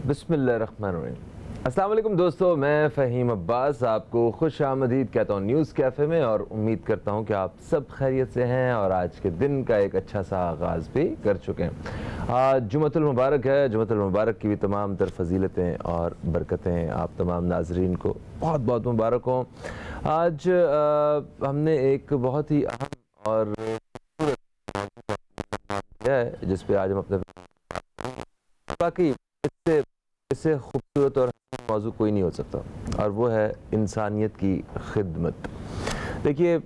بسم اللہ الرحمن الرحیم۔ السلام علیکم دوستو، میں فہیم عباس آپ کو خوش آمدید کہتا ہوں نیوز کیفے میں، اور امید کرتا ہوں کہ آپ سب خیریت سے ہیں اور آج کے دن کا ایک اچھا سا آغاز بھی کر چکے ہیں۔ آج جمعۃ المبارک ہے، جمعۃ المبارک کی بھی تمام تر فضیلتیں اور برکتیں آپ تمام ناظرین کو بہت بہت مبارک ہوں۔ آج ہم نے ایک بہت ہی اہم اور جس پہ آج ہم اپنے باقی اس سے خوبصورت اور موضوع کوئی نہیں ہو سکتا، اور وہ ہے انسانیت کی خدمت۔ دیکھیے،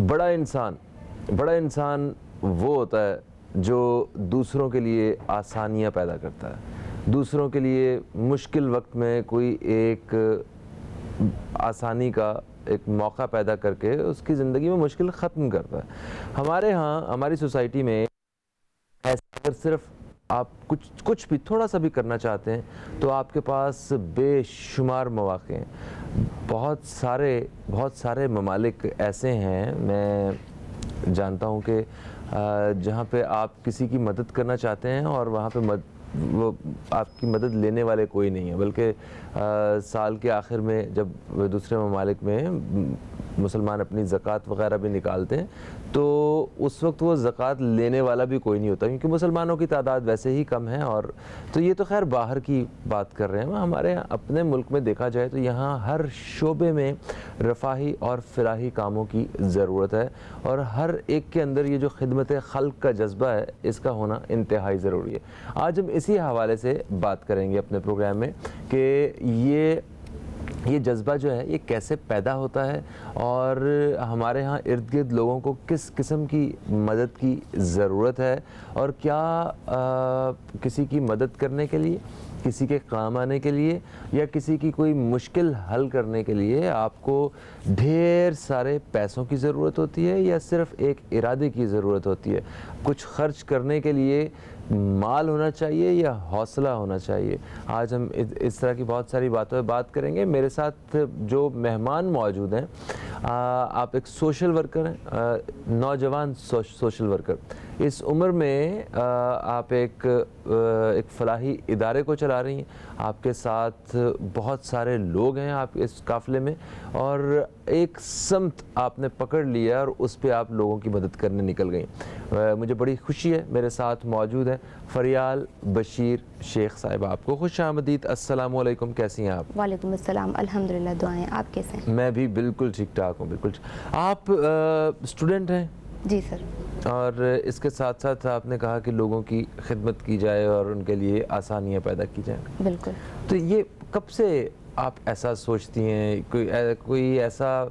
بڑا انسان وہ ہوتا ہے جو دوسروں کے لیے آسانیاں پیدا کرتا ہے، دوسروں کے لیے مشکل وقت میں کوئی ایک آسانی کا ایک موقع پیدا کر کے اس کی زندگی میں مشکل ختم کرتا ہے۔ ہمارے ہاں ہماری سوسائٹی میں اگر صرف آپ کچھ بھی تھوڑا سا بھی کرنا چاہتے ہیں تو آپ کے پاس بے شمار مواقع ہیں۔ بہت سارے ممالک ایسے ہیں، میں جانتا ہوں کہ جہاں پہ آپ کسی کی مدد کرنا چاہتے ہیں اور وہاں پہ وہ آپ کی مدد لینے والے کوئی نہیں ہے، بلکہ سال کے آخر میں جب دوسرے ممالک میں مسلمان اپنی زکوٰۃ وغیرہ بھی نکالتے ہیں تو اس وقت وہ زکوٰۃ لینے والا بھی کوئی نہیں ہوتا، کیونکہ مسلمانوں کی تعداد ویسے ہی کم ہے۔ اور تو یہ تو خیر باہر کی بات کر رہے ہیں، ہمارے اپنے ملک میں دیکھا جائے تو یہاں ہر شعبے میں رفاہی اور فلاحی کاموں کی ضرورت ہے، اور ہر ایک کے اندر یہ جو خدمت خلق کا جذبہ ہے اس کا ہونا انتہائی ضروری ہے۔ آج ہم اسی حوالے سے بات کریں گے اپنے پروگرام میں کہ یہ جذبہ جو ہے یہ کیسے پیدا ہوتا ہے، اور ہمارے ہاں ارد گرد لوگوں کو کس قسم کی مدد کی ضرورت ہے، اور کیا کسی کی مدد کرنے کے لیے، کسی کے کام آنے کے لیے، یا کسی کی کوئی مشکل حل کرنے کے لیے آپ کو ڈھیر سارے پیسوں کی ضرورت ہوتی ہے یا صرف ایک ارادے کی ضرورت ہوتی ہے؟ کچھ خرچ کرنے کے لیے مال ہونا چاہیے یا حوصلہ ہونا چاہیے؟ آج ہم اس طرح کی بہت ساری باتوں پہ بات کریں گے۔ میرے ساتھ جو مہمان موجود ہیں، آپ ایک سوشل ورکر ہیں، نوجوان سوشل ورکر، اس عمر میں آپ ایک فلاحی ادارے کو چلا رہی ہیں، آپ کے ساتھ بہت سارے لوگ ہیں آپ اس قافلے میں، اور ایک سمت آپ نے پکڑ لیا اور اس پہ آپ لوگوں کی مدد کرنے نکل گئیں۔ مجھے بڑی خوشی ہے، میرے ساتھ موجود ہیں فریال بشیر شیخ صاحب۔ آپ کو خوش آمدید، السلام علیکم، کیسی ہیں آپ؟ وعلیکم السلام، الحمدللہ، دعائیں، آپ کیسے ہیں؟ میں بھی بالکل ٹھیک ٹھاک ہوں، بالکل۔ آپ اسٹوڈنٹ ہیں؟ جی سر۔ اور اس کے ساتھ ساتھ آپ نے کہا کہ لوگوں کی خدمت کی جائے اور ان کے لیے آسانیاں پیدا کی جائیں۔ بالکل۔ تو یہ کب سے آپ ایسا سوچتی ہیں؟ کوئی ایسا،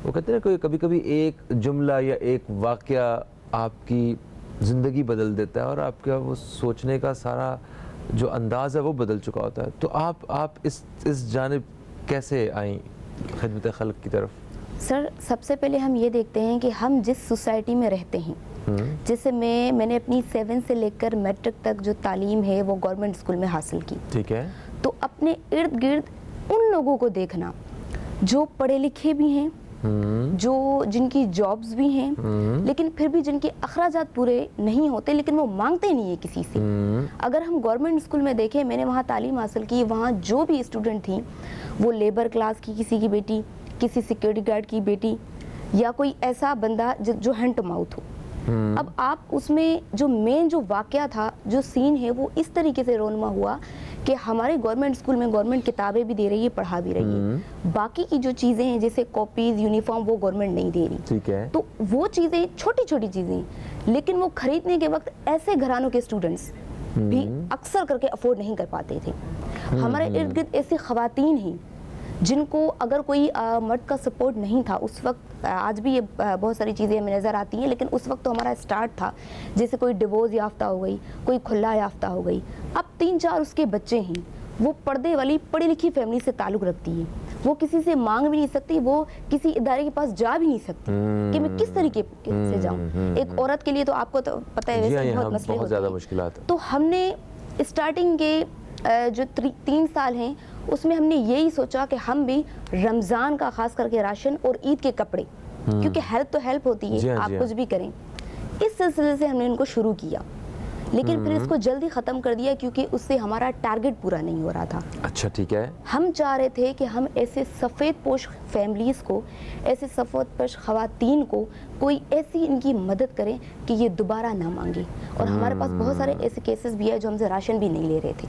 وہ کہتے ہیں نا، کبھی کبھی ایک جملہ یا ایک واقعہ آپ کی زندگی بدل دیتا ہے اور آپ کا وہ سوچنے کا سارا جو انداز ہے وہ بدل چکا ہوتا ہے۔ تو آپ اس جانب کیسے آئیں خدمت خلق کی طرف؟ سر، سب سے پہلے ہم یہ دیکھتے ہیں کہ ہم جس سوسائٹی میں رہتے ہیں، جیسے میں نے اپنی 7 سے لے کر میٹرک تک جو تعلیم ہے وہ گورنمنٹ اسکول میں حاصل کی۔ ٹھیک ہے۔ تو اپنے ارد گرد ان لوگوں کو دیکھنا جو پڑھے لکھے بھی ہیں، جن کی جابز بھی ہیں، لیکن پھر بھی جن کے اخراجات پورے نہیں ہوتے، لیکن وہ مانگتے نہیں ہیں کسی سے۔ اگر ہم گورنمنٹ اسکول میں دیکھیں، میں نے وہاں تعلیم حاصل کی، وہاں جو بھی اسٹوڈنٹ تھیں وہ لیبر کلاس کی کسی کی بیٹی، کسی سیکیورٹی گارڈ کی بیٹی، یا کوئی ایسا بندہ جو ہینڈ ٹو ماؤتھ ہو۔ اب آپ اس میں جو مین جو واقعہ تھا، جو سین ہے، وہ اس طریقے سے رونما ہوا کہ ہمارے گورنمنٹ اسکول میں گورنمنٹ کتابیں بھی دے رہی ہے، پڑھا بھی رہی ہے، باقی کی جو چیزیں ہیں جیسے کاپیز، یونیفارم، وہ گورنمنٹ نہیں دے رہی۔ ٹھیک ہے۔ تو وہ چیزیں چھوٹی چھوٹی چیزیں، لیکن وہ خریدنے کے وقت ایسے گھرانوں کے اسٹوڈنٹس بھی اکثر کر کے افورڈ نہیں کر پاتے تھے۔ ہمارے ارد گرد ایسی خواتین ہیں جن کو اگر کوئی مرد کا سپورٹ نہیں تھا اس وقت، آج بھی یہ بہت ساری چیزیں ہمیں نظر آتی ہیں، لیکن اس وقت تو ہمارا اسٹارٹ تھا، جیسے کوئی ڈیورس یافتہ ہو گئی، کوئی کھلا یافتہ ہو گئی، اب 3-4 اس کے بچے ہیں، وہ پردے والی پڑھی لکھی فیملی سے تعلق رکھتی ہے، وہ کسی سے مانگ بھی نہیں سکتی، وہ کسی ادارے کے پاس جا بھی نہیں سکتی کہ میں کس طریقے سے جاؤں۔ ایک عورت کے لیے تو آپ کو تو پتہ ہے ویسے بہت مسئلے بہت زیادہ مشکلات ہیں۔ تو ہم نے اسٹارٹنگ کے جو 3 سال ہیں اس میں ہم نے یہی سوچا کہ ہم بھی رمضان کا خاص کر کے راشن اور عید کے کپڑے، کیونکہ ہیلپ تو ہیلپ ہوتی ہے، آپ کچھ بھی کریں، اس سلسلے سے ہم نے ان کو شروع کیا لیکن پھر اس کو جلدی ختم کر دیا کیونکہ اس سے ہمارا ٹارگٹ پورا نہیں ہو رہا تھا. اچھا ٹھیک ہے. ہم چاہ رہے تھے کہ ہم ایسے سفید پوش فیملیز کو, ایسے سفید پوش خواتین کو کوئی ایسی ان کی مدد کریں کہ یہ دوبارہ نہ مانگے. اور ہمارے پاس بہت سارے ایسے کیسز بھی ہیں جو ہم سے راشن بھی نہیں لے رہے تھے.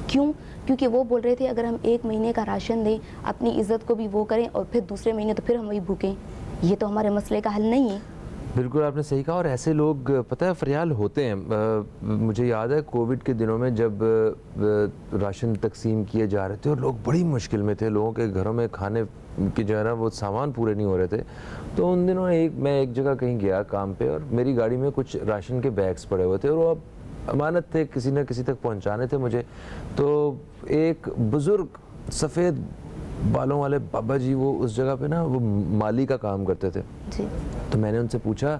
کیوں؟ کیونکہ وہ بول رہے تھے اگر ہم 1 مہینے کا راشن دیں, اپنی عزت کو بھی وہ کریں, اور پھر دوسرے مہینے تو پھر ہم وہی بھوکیں, یہ تو ہمارے مسئلے کا حل نہیں ہے. بالکل آپ نے صحیح کہا. اور ایسے لوگ پتہ ہے فریال ہوتے ہیں. مجھے یاد ہے کووڈ کے دنوں میں جب راشن تقسیم کیے جا رہے تھے اور لوگ بڑی مشکل میں تھے, لوگوں کے گھروں میں کھانے کے جو ہے نا وہ سامان پورے نہیں ہو رہے تھے, تو ان دنوں میں ایک جگہ کہیں گیا کام پہ, اور میری گاڑی میں کچھ راشن کے بیگس پڑے ہوئے تھے, اور وہ اب امانت تھے, کسی نہ کسی تک پہنچانے تھے مجھے. تو ایک بزرگ سفید بالوں والے بابا جی, وہ اس جگہ پہ نا وہ مالی کا کام کرتے تھے. جی. تو میں نے ان سے پوچھا,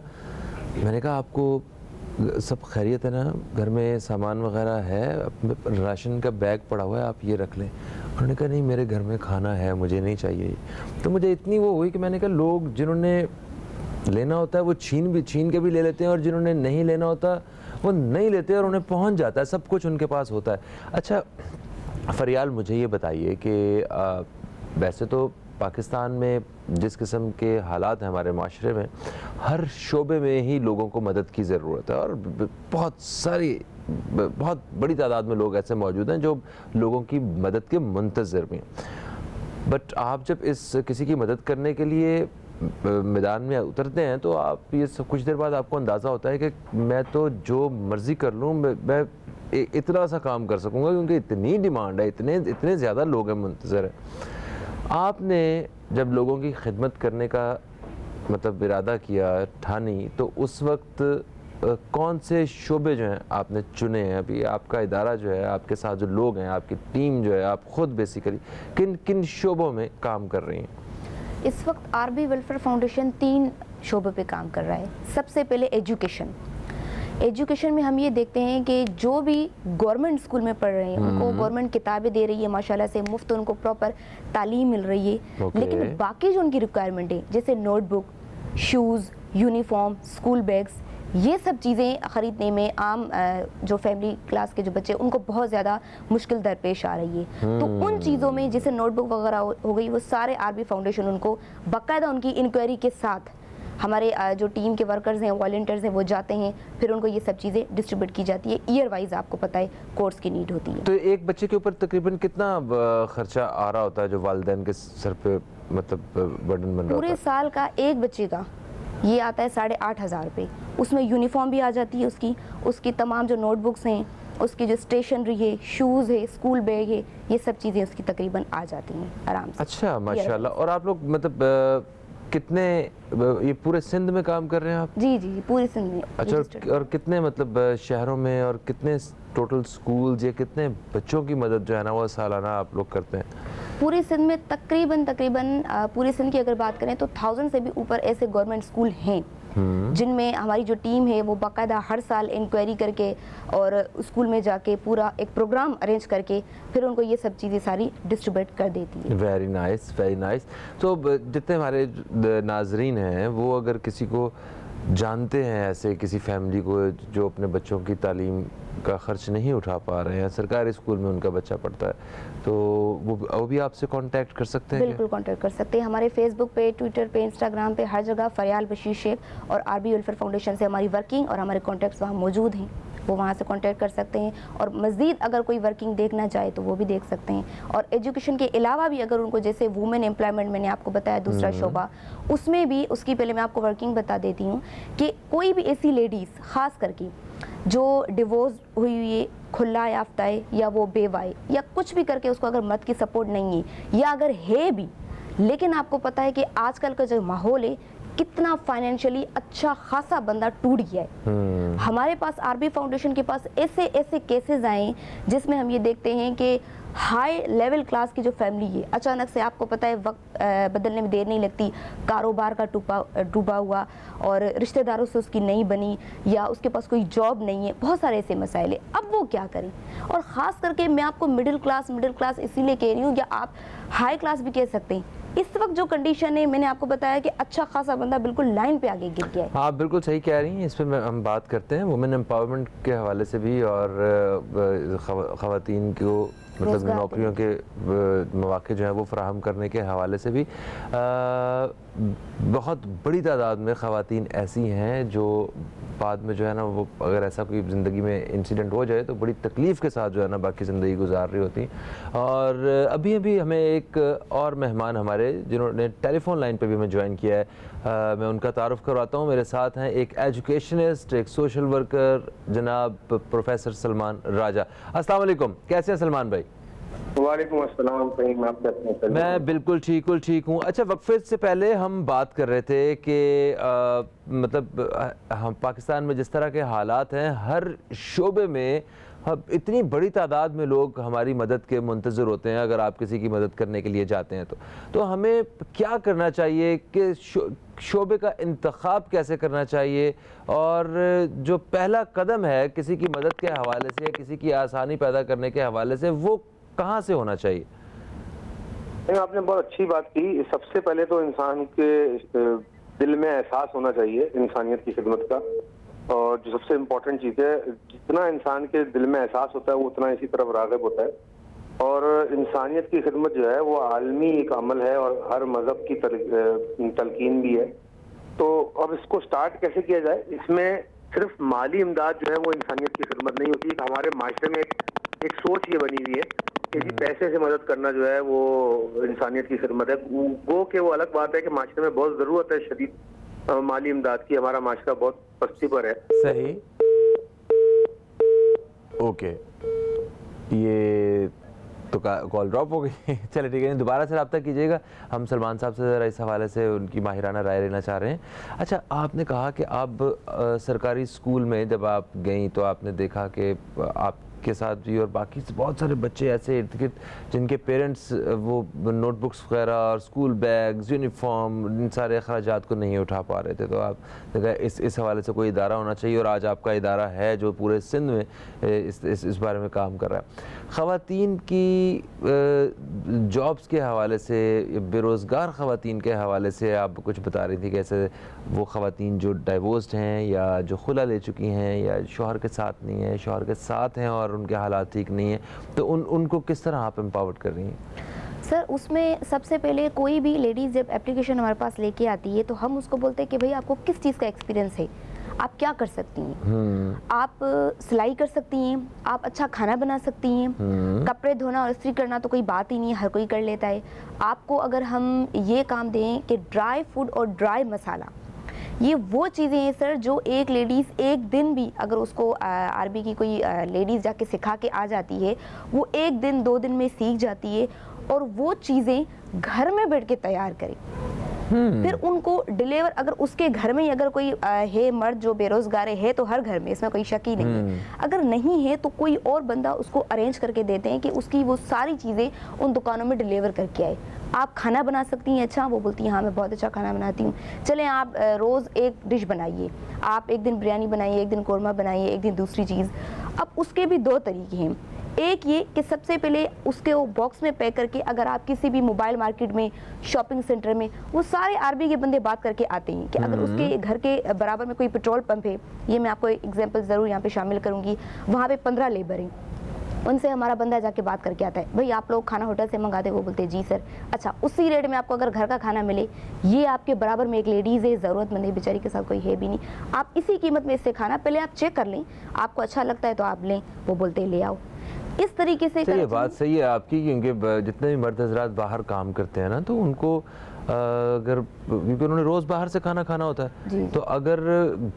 میں نے کہا آپ کو سب خیریت ہے نا, گھر میں سامان وغیرہ ہے, راشن کا بیگ پڑا ہوا ہے, آپ یہ رکھ لیں. انہوں نے کہا نہیں میرے گھر میں کھانا ہے, مجھے نہیں چاہیے. تو مجھے اتنی وہ ہوئی کہ میں نے کہا لوگ جنہوں نے لینا ہوتا ہے وہ چھین کے بھی لے لیتے ہیں, اور جنہوں نے نہیں لینا ہوتا وہ نہیں لیتے, اور انہیں پہنچ جاتا ہے, سب کچھ ان کے پاس ہوتا ہے. اچھا فریال مجھے یہ بتائیے کہ ویسے تو پاکستان میں جس قسم کے حالات ہیں ہمارے معاشرے میں, ہر شعبے میں ہی لوگوں کو مدد کی ضرورت ہے, اور بہت بڑی تعداد میں لوگ ایسے موجود ہیں جو لوگوں کی مدد کے منتظر بھی ہیں. بٹ آپ جب کسی کی مدد کرنے کے لیے میدان میں اترتے ہیں تو آپ یہ سب کچھ دیر بعد آپ کو اندازہ ہوتا ہے کہ میں تو جو مرضی کر لوں, میں اتنا سا کام کر سکوں گا, کیونکہ اتنی ڈیمانڈ ہے, اتنے زیادہ لوگ ہیں منتظر ہیں. آپ نے جب لوگوں کی خدمت کرنے کا مطلب ارادہ کیا, ٹھانی, تو اس وقت کون سے شعبے جو ہیں آپ نے چنے ہیں؟ ابھی آپ کا ادارہ جو ہے, آپ کے ساتھ جو لوگ ہیں, آپ کی ٹیم جو ہے, آپ خود بیسیکلی کن شعبوں میں کام کر رہی ہیں؟ اس وقت آر بی ویلفیئر فاؤنڈیشن 3 شعبوں پہ کام کر رہا ہے. سب سے پہلے ایجوکیشن میں ہم یہ دیکھتے ہیں کہ جو بھی گورنمنٹ اسکول میں پڑھ رہے ہیں ان کو گورنمنٹ کتابیں دے رہی ہے ماشاءاللہ سے, مفت ان کو پراپر تعلیم مل رہی ہے. لیکن باقی جو ان کی ریکوائرمنٹ ہے جیسے note book, shows, uniform, school bags, یہ سب چیزیں خریدنے میں عام جو فیملی کلاس کے جو بچے ان کو بہت زیادہ مشکل درپیش آ رہی ہے. تو ان چیزوں میں جیسے نوٹ بک وغیرہ ہو گئی, وہ سارے آر بی فاؤنڈیشن ان کو باقاعدہ ان کی انکوائری کے ساتھ, ہمارے جو ٹیم کے ورکرز ہیں, والنٹیئرز ہیں, وہ جاتے ہیں, پھر ان کو یہ سب چیزیں ڈسٹریبیوٹ کی جاتی ہے. ایئر وائز آپ کو پتہ ہے کورس کی نیڈ ہوتی ہے. تو ایک بچے کے اوپر تقریباً کتنا خرچہ آ رہا ہوتا ہے جو والدین کے سر پہ مطلب برڈن بن رہا ہوتا ہے؟ پورے سال کا ایک بچے کا یہ آتا ہے 8,500 روپے. اس میں یونیفارم بھی آ جاتی ہے, اس کی تمام جو نوٹ بکس ہیں, اس کی جو اسٹیشنری ہے, شوز ہے, اسکول بیگ ہے, یہ سب چیزیں اس کی تقریباً آ جاتی ہیں آرام سے. اچھا ماشاءاللہ. اور آپ لوگ مطلب کتنے, یہ پورے سندھ میں کام کر رہے ہیں آپ؟ جی پورے سندھ میں. اچھا, اور کتنے مطلب شہروں میں, اور کتنے ٹوٹل سکولز یا کتنے بچوں کی مدد جو ہے نا وہ سالانہ آپ لوگ کرتے ہیں؟ پورے سندھ میں تقریباً پورے سندھ کی اگر بات کریں تو 1000 سے بھی اوپر ایسے گورنمنٹ اسکول ہیں جن میں ہماری جو ٹیم ہے وہ باقاعدہ ہر سال انکوائری کر کے اور اسکول میں جا کے پورا ایک پروگرام ارینج کر کے پھر ان کو یہ سب چیزیں ساری ڈسٹریبیوٹ کر دیتی ہے. Very nice, very nice. تو جتنے ہمارے ناظرین ہیں وہ اگر کسی کو جانتے ہیں ایسے کسی فیملی کو جو اپنے بچوں کی تعلیم کا خرچ نہیں اٹھا پا رہے ہیں, سرکاری اسکول میں ان کا بچہ پڑھتا ہے, تو وہ بھی آپ سے کانٹیکٹ کر سکتے ہیں؟ بالکل کانٹیکٹ کر سکتے ہیں. ہمارے فیس بک پہ, ٹویٹر پہ, انسٹاگرام پہ, ہر جگہ فریال بشیر شیخ اور آر بی ویلفیئر فاؤنڈیشن سے ہماری ورکنگ اور ہمارے کانٹیکٹس وہاں موجود ہیں, وہ وہاں سے کانٹیکٹ کر سکتے ہیں. اور مزید اگر کوئی ورکنگ دیکھنا چاہے تو وہ بھی دیکھ سکتے ہیں. اور ایجوکیشن کے علاوہ بھی اگر ان کو جیسے وومن امپلائمنٹ میں نے آپ کو بتایا دوسرا شعبہ, اس میں بھی اس کی پہلے میں آپ کو ورکنگ بتا دیتی ہوں کہ کوئی بھی ایسی لیڈیز خاص کر کے جو ڈیورس ہوئی ہے, کھلا یافتہ ہے, یا وہ بیوہ ہے, یا کچھ بھی کر کے اس کو اگر مرد کی سپورٹ نہیں ہے, یا اگر ہے بھی لیکن آپ کو پتہ ہے کہ آج کل کا جو ماحول ہے کتنا فائنینشلی اچھا خاصا بندہ ٹوٹ گیا ہے. ہمارے پاس آر بی فاؤنڈیشن کے پاس ایسے کیسز آئے جس میں ہم یہ دیکھتے ہیں کہ ہائی لیول کلاس کی جو فیملی ہے, اچانک سے آپ کو پتہ ہے وقت بدلنے میں دیر نہیں لگتی, کاروبار کا ڈوبا ہوا, اور رشتہ داروں سے اس کی نہیں بنی, یا اس کے پاس کوئی جاب نہیں ہے, بہت سارے ایسے مسائل ہیں. اب وہ کیا کریں؟ اور خاص کر کے میں آپ کو مڈل کلاس اسی لیے کہہ رہی ہوں, یا آپ ہائی کلاس بھی کہہ سکتے ہیں, اس وقت جو کنڈیشن ہے، میں نے آپ کو بتایا کہ اچھا خاصا بندہ بالکل لائن پہ آگے گر گیا ہے. آپ بالکل صحیح کہہ رہی ہیں. اس پہ ہم بات کرتے ہیں وومن امپاورمنٹ کے حوالے سے بھی اور خواتین کو مطلب نوکریوں کے مواقع جو ہیں وہ فراہم کرنے کے حوالے سے بھی. بہت بڑی تعداد میں خواتین ایسی ہیں جو بعد میں جو ہے نا وہ اگر ایسا کوئی زندگی میں انسیڈنٹ ہو جائے تو بڑی تکلیف کے ساتھ جو ہے نا باقی زندگی گزار رہی ہوتی ہیں. اور ابھی ہمیں ایک اور مہمان ہمارے جنہوں نے ٹیلی فون لائن پہ بھی ہمیں جوائن کیا ہے, میں ان کا تعارف کرواتا ہوں. میرے ساتھ ہیں ایک ایجوکیشنسٹ, ایک سوشل ورکر, جناب پروفیسر سلمان راجہ. السلام علیکم, کیسے ہیں سلمان بھائی؟ وعلیکم السلام. میں بالکل ٹھیک ہوں. اچھا, وقفے سے پہلے ہم بات کر رہے تھے کہ مطلب ہم پاکستان میں جس طرح کے حالات ہیں, ہر شعبے میں اتنی بڑی تعداد میں لوگ ہماری مدد کے منتظر ہوتے ہیں. اگر آپ کسی کی مدد کرنے کے لیے جاتے ہیں تو ہمیں کیا کرنا چاہیے کہ شعبے کا انتخاب کیسے کرنا چاہیے, اور جو پہلا قدم ہے کسی کی مدد کے حوالے سے, کسی کی آسانی پیدا کرنے کے حوالے سے, وہ کہاں سے ہونا چاہیے؟ آپ نے بہت اچھی بات کی. سب سے پہلے تو انسان کے دل میں احساس ہونا چاہیے انسانیت کی خدمت کا, اور جو سب سے امپورٹنٹ چیز ہے, جتنا انسان کے دل میں احساس ہوتا ہے وہ اتنا اسی طرف راغب ہوتا ہے. اور انسانیت کی خدمت جو ہے وہ عالمی ایک عمل ہے اور ہر مذہب کی تلقین بھی ہے. تو اب اس کو سٹارٹ کیسے کیا جائے؟ اس میں صرف مالی امداد جو ہے وہ انسانیت کی خدمت نہیں ہوتی. ہمارے معاشرے میں ایک سوچ یہ بنی ہوئی ہے کہ جی پیسے سے مدد کرنا جو ہے وہ انسانیت کی خدمت ہے. وہ کہ وہ الگ بات ہے کہ معاشرے میں بہت ضرورت ہے شدید مالی امداد کی. ہمارا معاشرہ بہت پستی پر ہے. صحیح, اوکے, یہ تو کال ڈراپ ہو گئی. چلے ٹھیک ہے, دوبارہ سے رابطہ کیجیے گا. ہم سلمان صاحب سے ذرا اس حوالے سے ان کی ماہرانہ رائے لینا چاہ رہے ہیں. اچھا, آپ نے کہا کہ آپ سرکاری اسکول میں جب آپ گئیں تو آپ نے دیکھا کہ آپ کے ساتھ بھی اور باقی بہت سارے بچے ایسے ارد گرد جن کے پیرنٹس وہ نوٹ بکس وغیرہ اور اسکول بیگز, یونیفارم, ان سارے اخراجات کو نہیں اٹھا پا رہے تھے. تو آپ نے کہا اس حوالے سے کوئی ادارہ ہونا چاہیے, اور آج آپ کا ادارہ ہے جو پورے سندھ میں اس بارے میں کام کر رہا ہے. خواتین کی جابس کے حوالے سے, بے روزگار خواتین کے حوالے سے آپ کچھ بتا رہی تھی کہ ایسے وہ خواتین جو ڈائیورسڈ ہیں یا جو خلا لے چکی ہیں یا شوہر کے ساتھ نہیں ہیں, شوہر کے ساتھ ہیں اور ان کے حالات ٹھیک نہیں ہیں, تو ان کو کس طرح آپ امپاورڈ کر رہی ہیں؟ سر, اس میں سب سے پہلے کوئی بھی لیڈیز جب اپلیکیشن ہمارے پاس لے کے آتی ہے تو ہم اس کو بولتے ہیں کہ بھئی آپ کو کس چیز کا ایکسپیرینس ہے, آپ کیا کر سکتی ہیں. آپ سلائی کر سکتی ہیں, آپ اچھا کھانا بنا سکتی ہیں, کپڑے دھونا اور استری کرنا تو کوئی بات ہی نہیں ہے, ہر کوئی کر لیتا ہے. آپ کو اگر ہم یہ کام دیں کہ ڈرائی فوڈ اور ڈرائی مسالہ, یہ وہ چیزیں ہیں سر جو ایک لیڈیز ایک دن بھی اگر اس کو عربی کی کوئی لیڈیز جا کے سکھا کے آ جاتی ہے, وہ ایک دن 2 دن میں سیکھ جاتی ہے اور وہ چیزیں گھر میں بیٹھ کے تیار کرے. پھر ان کو ڈیلیور, اگر اس کے گھر میں اگر کوئی ہے مرد جو بے روزگار ہے تو ہر گھر میں, اس میں کوئی شک ہی نہیں ہے. اگر نہیں ہے تو کوئی اور بندہ اس کو ارینج کر کے دیتے ہیں کہ اس کی وہ ساری چیزیں ان دکانوں میں ڈیلیور کر کے آئے. آپ کھانا بنا سکتی ہیں, اچھا, وہ بولتی ہیں ہاں میں بہت اچھا کھانا بناتی ہوں. چلیں آپ روز ایک ڈش بنائیے, آپ ایک دن بریانی بنائیے, ایک دن قورمہ بنائیے, ایک دن دوسری چیز. اب اس کے بھی 2 طریقے ہیں. ایک یہ کہ سب سے پہلے اس کے وہ باکس میں پیک کر کے اگر آپ کسی بھی موبائل مارکیٹ میں, شاپنگ سینٹر میں, وہ سارے عربی کے بندے بات کر کے آتے ہیں کہ اگر اس کے گھر کے برابر میں کوئی پیٹرول پمپ ہے, یہ میں آپ کو ایگزامپل ضرور یہاں پہ شامل کروں گی, وہاں پہ 15 لیبر ہیں, ان سے ہمارا بندہ جا کے بات کر کے آتا ہے, بھئی آپ لوگ کھانا ہوٹل سے منگاتے, وہ بولتے ہیں جی سر. اچھا, اسی ریٹ میں آپ کو اگر گھر کا کھانا ملے, یہ آپ کے برابر میں ایک لیڈیز ہے, ضرورت مند ہے, بیچاری کے ساتھ کوئی ہے بھی نہیں, آپ اسی قیمت میں اس سے کھانا پہلے آپ چیک کر لیں, آپ کو اچھا لگتا ہے تو آپ لیں, وہ بولتے ہیں لے آؤ. اس طریقے سے یہ بات صحیح ہے آپ کی, کیونکہ جتنے بھی مرد حضرات باہر کام کرتے ہیں نا, تو ان کو اگر کیونکہ انہوں نے روز باہر سے کھانا کھانا ہوتا ہے, تو اگر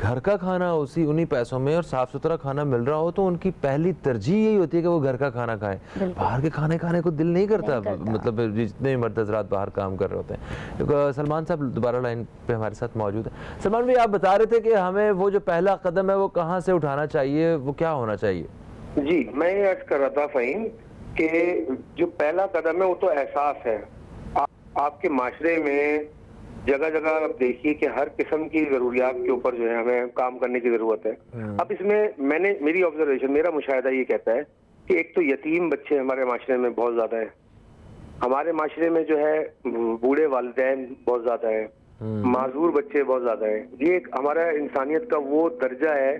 گھر کا کھانا انہی پیسوں میں اور صاف ستھرا کھانا مل رہا ہو تو ان کی پہلی ترجیح یہی ہوتی ہے کہ وہ گھر کا کھانا کھائیں. باہر کے کھانے کھانے کو دل نہیں کرتا, مطلب جتنے بھی مرد حضرات باہر کام کر رہے ہوتے ہیں. سلمان صاحب دوبارہ لائن پہ ہمارے ساتھ موجود ہیں. سلمان بھائی, آپ بتا رہے تھے کہ ہمیں وہ جو پہلا قدم ہے وہ کہاں سے اٹھانا چاہیے, وہ کیا ہونا چاہیے؟ جی, میں یہ عرض کر رہا تھا فہیم کہ جو پہلا قدم ہے وہ تو احساس ہے. آپ کے معاشرے میں جگہ جگہ آپ دیکھیے کہ ہر قسم کی ضروریات کے اوپر جو ہے ہمیں کام کرنے کی ضرورت ہے. اب اس میں میری آبزرویشن, میرا مشاہدہ یہ کہتا ہے کہ ایک تو یتیم بچے ہمارے معاشرے میں بہت زیادہ ہیں, ہمارے معاشرے میں جو ہے بوڑھے والدین بہت زیادہ ہیں, معذور بچے بہت زیادہ ہیں. یہ ایک ہمارا انسانیت کا وہ درجہ ہے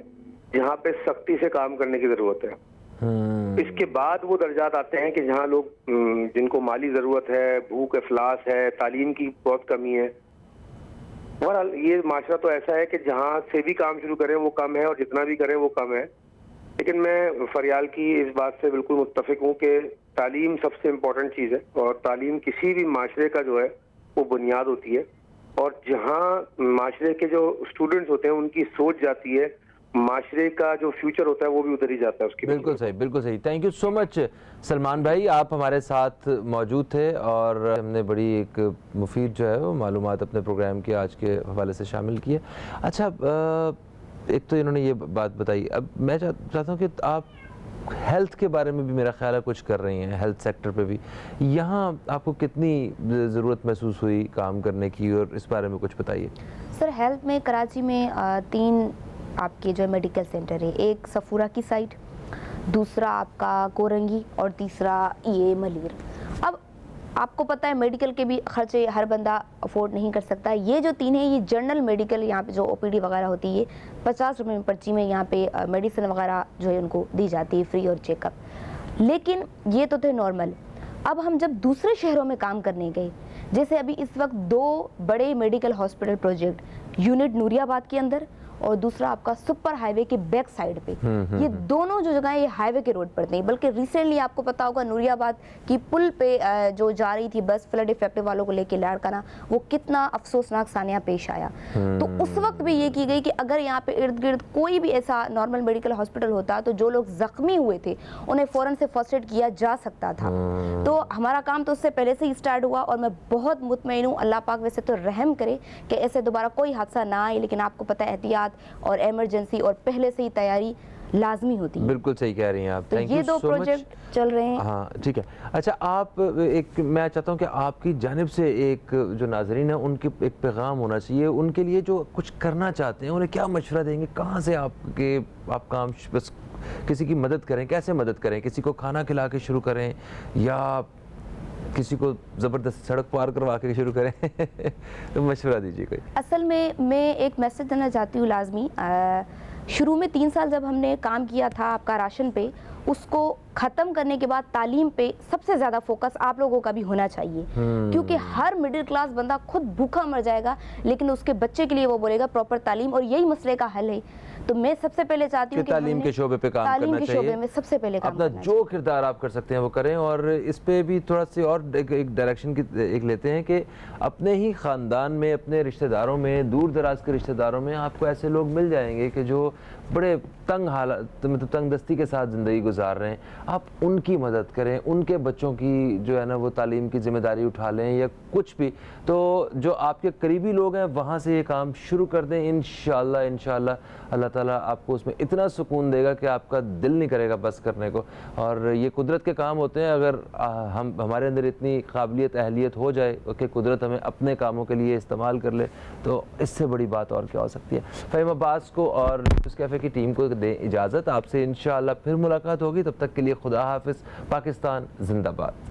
جہاں پہ سختی سے کام کرنے کی ضرورت ہے. اس کے بعد وہ درجات آتے ہیں کہ جہاں لوگ جن کو مالی ضرورت ہے, بھوک افلاس ہے, تعلیم کی بہت کمی ہے. بہرحال یہ معاشرہ تو ایسا ہے کہ جہاں سے بھی کام شروع کریں وہ کم ہے اور جتنا بھی کریں وہ کم ہے. لیکن میں فریال کی اس بات سے بالکل متفق ہوں کہ تعلیم سب سے امپورٹنٹ چیز ہے, اور تعلیم کسی بھی معاشرے کا جو ہے وہ بنیاد ہوتی ہے. اور جہاں معاشرے کے جو اسٹوڈنٹس ہوتے ہیں ان کی سوچ جاتی ہے, معاشرے کا جو فیوچر ہوتا ہے وہ بھی ادھر ہی جاتا ہے اس کی. بالکل صحیح, بالکل صحیح. تھینک یو سو مچ سلمان بھائی, آپ ہمارے ساتھ موجود تھے اور ہم نے بڑی ایک مفید جو ہے وہ معلومات اپنے پروگرام کے آج کے حوالے سے شامل کی ہے. اچھا, ایک تو انہوں نے یہ بات بتائی, اب میں چاہتا ہوں کہ آپ ہیلتھ کے بارے میں بھی میرا خیال ہے کچھ کر رہی ہیں, ہیلتھ سیکٹر پہ بھی. یہاں آپ کو کتنی ضرورت محسوس ہوئی کام کرنے کی, اور اس بارے میں کچھ بتائیے. سر ہیلتھ میں کراچی میں 3 آپ کے جو میڈیکل سینٹر ہے, ایک صفورہ کی سائٹ, دوسرا آپ کا کورنگی, اور تیسرا یہ ملیر. اب آپ کو پتہ ہے میڈیکل کے بھی خرچے ہر بندہ افورڈ نہیں کر سکتا. یہ جو 3 ہیں یہ جنرل میڈیکل, یہاں پہ جو او پی ڈی وغیرہ ہوتی ہے 50 روپے میں پرچی میں یہاں پہ میڈیسن وغیرہ جو ہے ان کو دی جاتی ہے فری اور چیک اپ. لیکن یہ تو تھے نارمل. اب ہم جب دوسرے شہروں میں کام کرنے گئے, جیسے ابھی اس وقت 2 بڑے میڈیکل ہاسپٹل پروجیکٹ, یونٹ نوری آباد کے اندر اور دوسرا آپ کا سپر ہائی وے کے بیک سائڈ پہ, یہ دونوں جو جگہیں یہ ہائی وے کے روڈ پڑتے ہیں. بلکہ ریسنٹلی آپ کو پتا ہوگا نوری آباد کی پل پہ جو جا رہی تھی بس فلڈ افیکٹ والوں کو لے کے لاڑکانہ, وہ کتنا افسوسناک سانحہ پیش آیا. تو اس وقت بھی یہ کی گئی کہ اگر یہاں پہ ارد گرد کوئی بھی ایسا نارمل میڈیکل ہاسپٹل ہوتا تو جو لوگ زخمی ہوئے تھے انہیں فوراً سے فرسٹ ایڈ کیا جا سکتا تھا. تو ہمارا کام تو اس سے پہلے سے ہی اسٹارٹ ہوا, اور میں بہت مطمئن ہوں, اللہ پاک ویسے تو رحم کرے کہ ایسے دوبارہ کوئی حادثہ نہ آئے. لیکن آپ کو پتہ ہے احتیاط اور ایمرجنسی اور پہلے سے ہی تیاری لازمی ہوتی ہے. بالکل صحیح کہہ رہی ہیں آپ. تو یہ 2 پروجیکٹ چل رہے ہیں. ہاں ٹھیک ہے. اچھا, آپ ایک میں چاہتا ہوں کہ آپ کی جانب سے ایک جو ناظرین ہیں ان کے ایک پیغام ہونا چاہیے, ان کے لیے جو کچھ کرنا چاہتے ہیں انہیں کیا مشورہ دیں گے, کہاں سے آپ کام بس کسی کی مدد کریں, کیسے مدد کریں, کسی کو کھانا کھلا کے شروع کریں یا کسی کو زبردست سڑک پار کروا کے شروع کریں؟ تو مشورہ دیجیے کوئی. اصل میں ایک میسج دینا چاہتی ہوں لازمی. شروع میں 3 سال جب ہم نے کام کیا تھا آپ کا راشن پہ, اس کو ختم کرنے کے بعد تعلیم پہ سب سے زیادہ فوکس آپ لوگوں کا بھی ہونا چاہیے. کیونکہ ہر مڈل کلاس بندہ خود بھوکا مر جائے گا لیکن اس کے بچے کے لیے وہ بولے گا پراپر تعلیم, اور یہی مسئلے کا حل ہے. تو میں سب سے پہلے چاہتی ہوں کہ تعلیم کے شعبے پہ کام کرنا چاہیے. تعلیم کے شعبے میں سب سے پہلے کام اپنا کرنا جو کردار آپ کر سکتے ہیں وہ کریں, اور اس پہ بھی تھوڑا سی اور ایک ڈائریکشن کی ایک لیتے ہیں کہ اپنے ہی خاندان میں, اپنے رشتہ داروں میں, دور دراز کے رشتہ داروں میں آپ کو ایسے لوگ مل جائیں گے کہ جو بڑے تنگ حالات, مطلب تنگ دستی کے ساتھ زندگی گزار رہے ہیں. آپ ان کی مدد کریں, ان کے بچوں کی جو ہے نا وہ تعلیم کی ذمہ داری اٹھا لیں یا کچھ بھی. تو جو آپ کے قریبی لوگ ہیں وہاں سے یہ کام شروع کر دیں. انشاءاللہ اللہ تعالیٰ آپ کو اس میں اتنا سکون دے گا کہ آپ کا دل نہیں کرے گا بس کرنے کو. اور یہ قدرت کے کام ہوتے ہیں. اگر ہمارے اندر اتنی قابلیت اہلیت ہو جائے کہ قدرت ہمیں اپنے کاموں کے لیے استعمال کر لے, تو اس سے بڑی بات اور کیا ہو سکتی ہے. فہیم عباس کو اور نیوز کیفے کی ٹیم کو دیں اجازت. آپ سے انشاءاللہ پھر ملاقات ہوگی. تب تک کے لیے خدا حافظ. پاکستان زندہ باد.